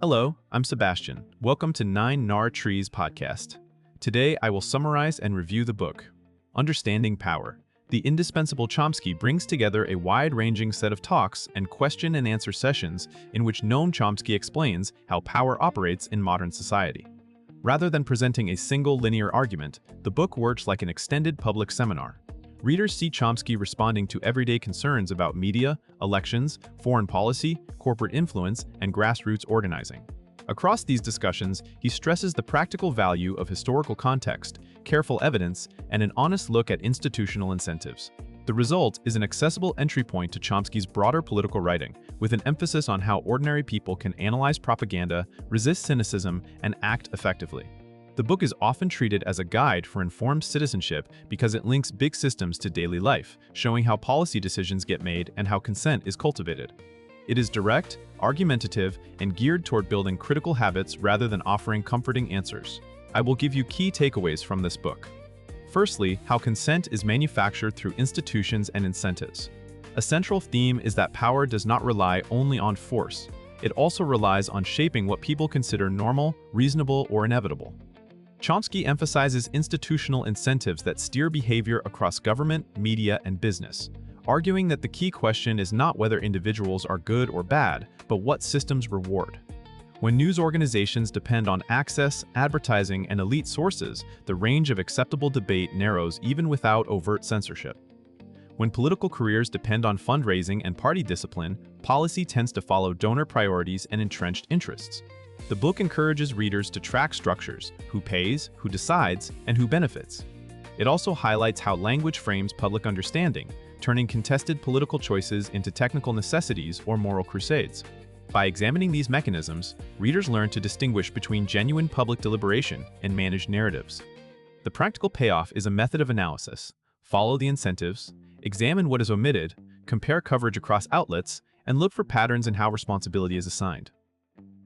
Hello, I'm Sebastian. Welcome to 9 Nar Trees podcast. Today, I will summarize and review the book, Understanding Power. The Indispensable Chomsky brings together a wide-ranging set of talks and question-and-answer sessions in which Noam Chomsky explains how power operates in modern society. Rather than presenting a single linear argument, the book works like an extended public seminar. Readers see Chomsky responding to everyday concerns about media, elections, foreign policy, corporate influence, and grassroots organizing. Across these discussions, he stresses the practical value of historical context, careful evidence, and an honest look at institutional incentives. The result is an accessible entry point to Chomsky's broader political writing, with an emphasis on how ordinary people can analyze propaganda, resist cynicism, and act effectively. The book is often treated as a guide for informed citizenship because it links big systems to daily life, showing how policy decisions get made and how consent is cultivated. It is direct, argumentative, and geared toward building critical habits rather than offering comforting answers. I will give you key takeaways from this book. Firstly, how consent is manufactured through institutions and incentives. A central theme is that power does not rely only on force. It also relies on shaping what people consider normal, reasonable, or inevitable. Chomsky emphasizes institutional incentives that steer behavior across government, media, and business, arguing that the key question is not whether individuals are good or bad, but what systems reward. When news organizations depend on access, advertising, and elite sources, the range of acceptable debate narrows even without overt censorship. When political careers depend on fundraising and party discipline, policy tends to follow donor priorities and entrenched interests. The book encourages readers to track structures: who pays, who decides, and who benefits. It also highlights how language frames public understanding, turning contested political choices into technical necessities or moral crusades. By examining these mechanisms, readers learn to distinguish between genuine public deliberation and managed narratives. The practical payoff is a method of analysis. Follow the incentives, examine what is omitted, compare coverage across outlets, and look for patterns in how responsibility is assigned.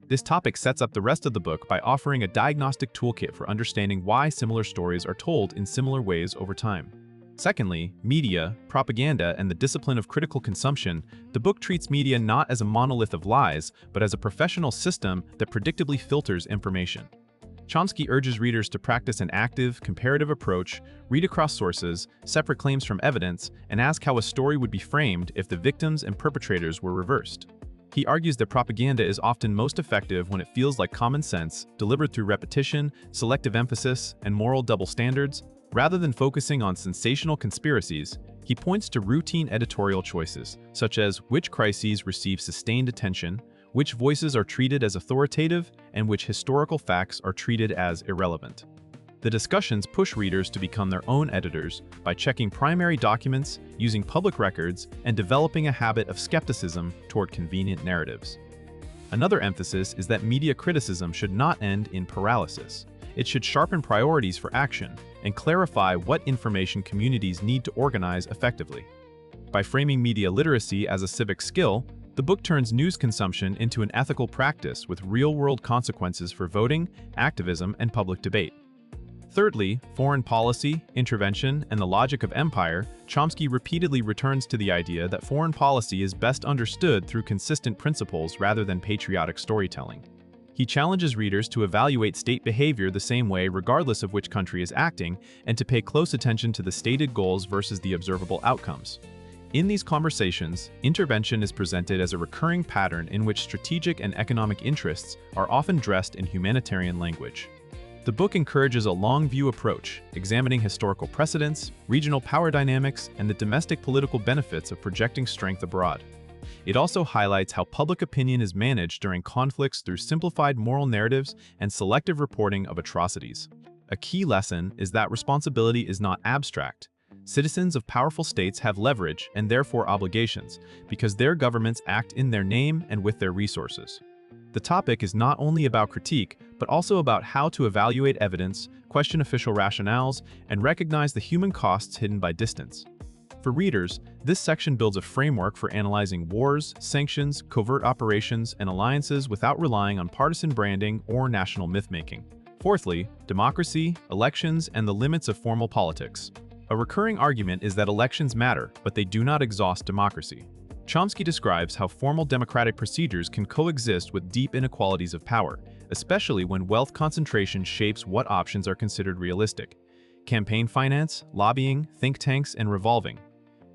This topic sets up the rest of the book by offering a diagnostic toolkit for understanding why similar stories are told in similar ways over time. Secondly, media, propaganda, and the discipline of critical consumption. The book treats media not as a monolith of lies, but as a professional system that predictably filters information. Chomsky urges readers to practice an active, comparative approach, read across sources, separate claims from evidence, and ask how a story would be framed if the victims and perpetrators were reversed. He argues that propaganda is often most effective when it feels like common sense, delivered through repetition, selective emphasis, and moral double standards. Rather than focusing on sensational conspiracies, he points to routine editorial choices, such as which crises receive sustained attention, which voices are treated as authoritative, and which historical facts are treated as irrelevant. The discussions push readers to become their own editors by checking primary documents, using public records, and developing a habit of skepticism toward convenient narratives. Another emphasis is that media criticism should not end in paralysis. It should sharpen priorities for action and clarify what information communities need to organize effectively. By framing media literacy as a civic skill, the book turns news consumption into an ethical practice with real-world consequences for voting, activism, and public debate. Thirdly, foreign policy, intervention, and the logic of empire. Chomsky repeatedly returns to the idea that foreign policy is best understood through consistent principles rather than patriotic storytelling. He challenges readers to evaluate state behavior the same way regardless of which country is acting, and to pay close attention to the stated goals versus the observable outcomes. In these conversations, intervention is presented as a recurring pattern in which strategic and economic interests are often dressed in humanitarian language. The book encourages a long-view approach, examining historical precedents, regional power dynamics, and the domestic political benefits of projecting strength abroad. It also highlights how public opinion is managed during conflicts through simplified moral narratives and selective reporting of atrocities. A key lesson is that responsibility is not abstract. Citizens of powerful states have leverage and therefore obligations, because their governments act in their name and with their resources. The topic is not only about critique, but also about how to evaluate evidence, question official rationales, and recognize the human costs hidden by distance. For readers, this section builds a framework for analyzing wars, sanctions, covert operations, and alliances without relying on partisan branding or national myth-making. Fourthly, democracy, elections, and the limits of formal politics. A recurring argument is that elections matter, but they do not exhaust democracy. Chomsky describes how formal democratic procedures can coexist with deep inequalities of power, especially when wealth concentration shapes what options are considered realistic. Campaign finance, lobbying, think tanks, and revolving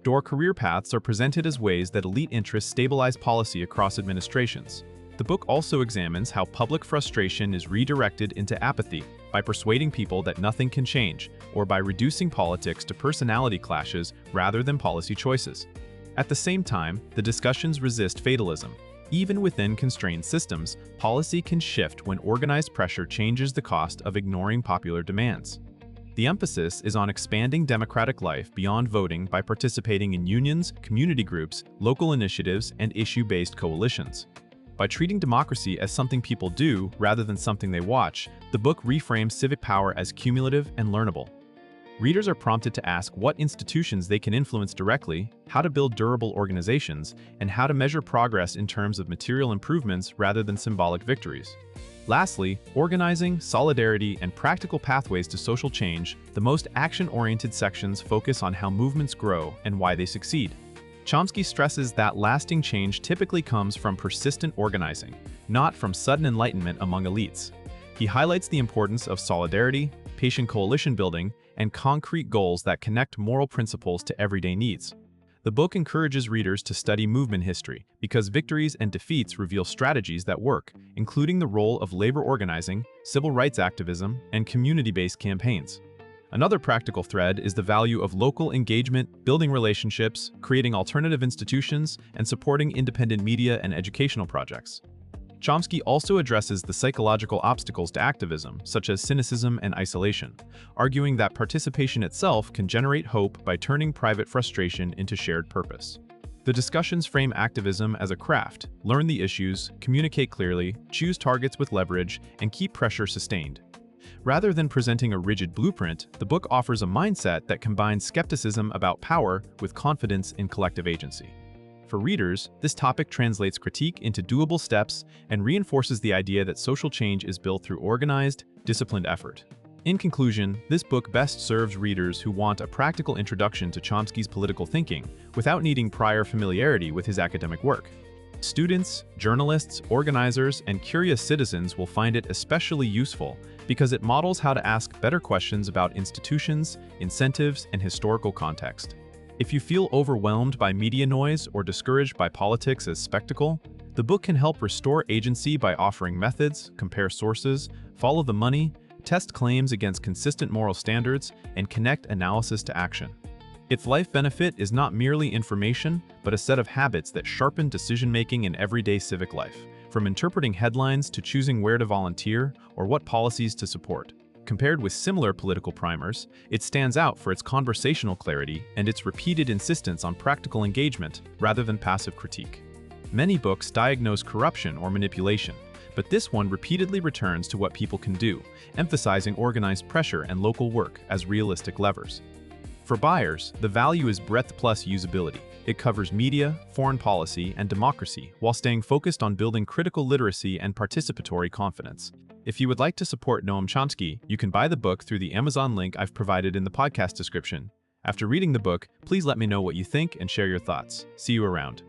door career paths are presented as ways that elite interests stabilize policy across administrations. The book also examines how public frustration is redirected into apathy by persuading people that nothing can change, or by reducing politics to personality clashes rather than policy choices. At the same time, the discussions resist fatalism. Even within constrained systems, policy can shift when organized pressure changes the cost of ignoring popular demands. The emphasis is on expanding democratic life beyond voting by participating in unions, community groups, local initiatives, and issue-based coalitions. By treating democracy as something people do rather than something they watch, the book reframes civic power as cumulative and learnable. Readers are prompted to ask what institutions they can influence directly, how to build durable organizations, and how to measure progress in terms of material improvements rather than symbolic victories. Lastly, organizing, solidarity, and practical pathways to social change, the most action-oriented sections focus on how movements grow and why they succeed. Chomsky stresses that lasting change typically comes from persistent organizing, not from sudden enlightenment among elites. He highlights the importance of solidarity, patient coalition building, and concrete goals that connect moral principles to everyday needs. The book encourages readers to study movement history because victories and defeats reveal strategies that work, including the role of labor organizing, civil rights activism, and community-based campaigns. Another practical thread is the value of local engagement, building relationships, creating alternative institutions, and supporting independent media and educational projects. Chomsky also addresses the psychological obstacles to activism, such as cynicism and isolation, arguing that participation itself can generate hope by turning private frustration into shared purpose. The discussions frame activism as a craft: learn the issues, communicate clearly, choose targets with leverage, and keep pressure sustained. Rather than presenting a rigid blueprint, the book offers a mindset that combines skepticism about power with confidence in collective agency. For readers, this topic translates critique into doable steps and reinforces the idea that social change is built through organized, disciplined effort. In conclusion, this book best serves readers who want a practical introduction to Chomsky's political thinking without needing prior familiarity with his academic work. Students, journalists, organizers, and curious citizens will find it especially useful because it models how to ask better questions about institutions, incentives, and historical context. If you feel overwhelmed by media noise or discouraged by politics as spectacle, the book can help restore agency by offering methods, compare sources, follow the money, test claims against consistent moral standards, and connect analysis to action. Its life benefit is not merely information, but a set of habits that sharpen decision-making in everyday civic life, from interpreting headlines to choosing where to volunteer or what policies to support. Compared with similar political primers, it stands out for its conversational clarity and its repeated insistence on practical engagement rather than passive critique. Many books diagnose corruption or manipulation, but this one repeatedly returns to what people can do, emphasizing organized pressure and local work as realistic levers. For buyers, the value is breadth plus usability. It covers media, foreign policy, and democracy while staying focused on building critical literacy and participatory confidence. If you would like to support Noam Chomsky, you can buy the book through the Amazon link I've provided in the podcast description. After reading the book, please let me know what you think and share your thoughts. See you around.